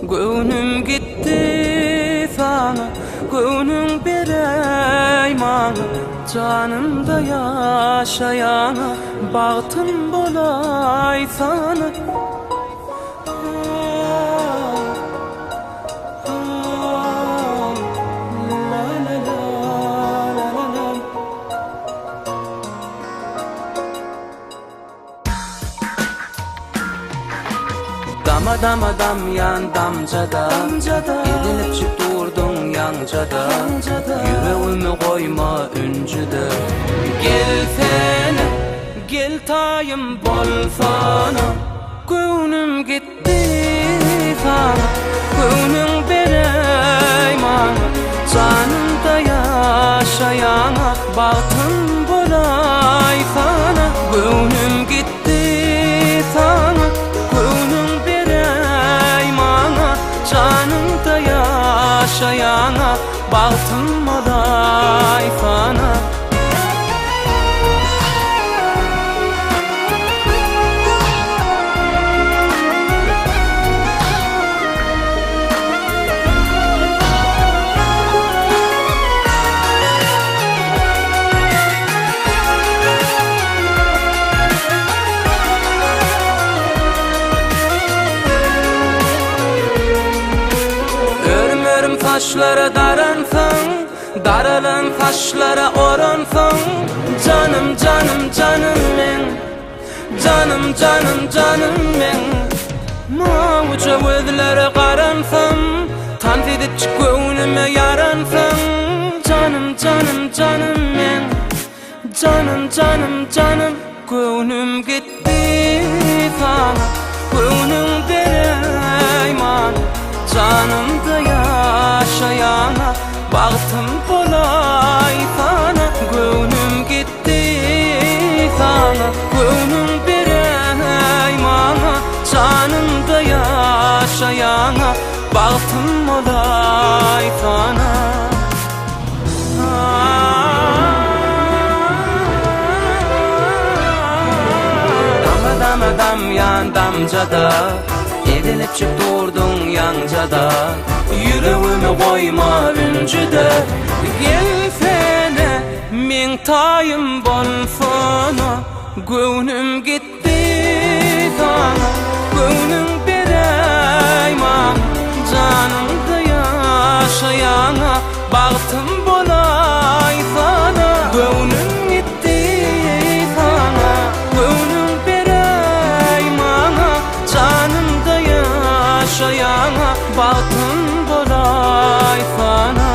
Gönlüm gitti sana, gönlüm berey mana. Canımda yaşayana, bahtım bolay sana. Dam yan damcada, edilip çık durdun yancada. Yüreğimi koyma üncüde. Gel sene, gel tayım bol sana. Gönlüm gitti sana, gönlüm berey mana. Canımda yaşayana, bahtım bolay sana. Gönlüm gitti sana, gönlüm berey mana. Canımda yaşayana, bahtım bolay sana. Taşlara daransın, daralan taşlara oransın. Canım canım canım men, canım canım canım men. Mavca gözlere qaransın, tanzidip çık gönlüme yaransın. Canım canım canım men, canım canım canım. Gönlüm gitti sana, gönlüm berey mana. Canımda yaşayana, bahtım bolay sana. Gönlüm gitti sana, gönlüm berey mana. Canımda yaşayana, bahtım bolay sana. Dam yan damcada, edilip çık durdun yancada. Yüreğimi koyma üncüde. Gel sene, min tayım bol sana. Gönlüm gitti sana, gönlüm berey mana. Canımda yaşayana, bahtım bolay sana. Gönlüm gitti sana, gönlüm berey mana. Canımda yaşayana, bahtım bolay sana.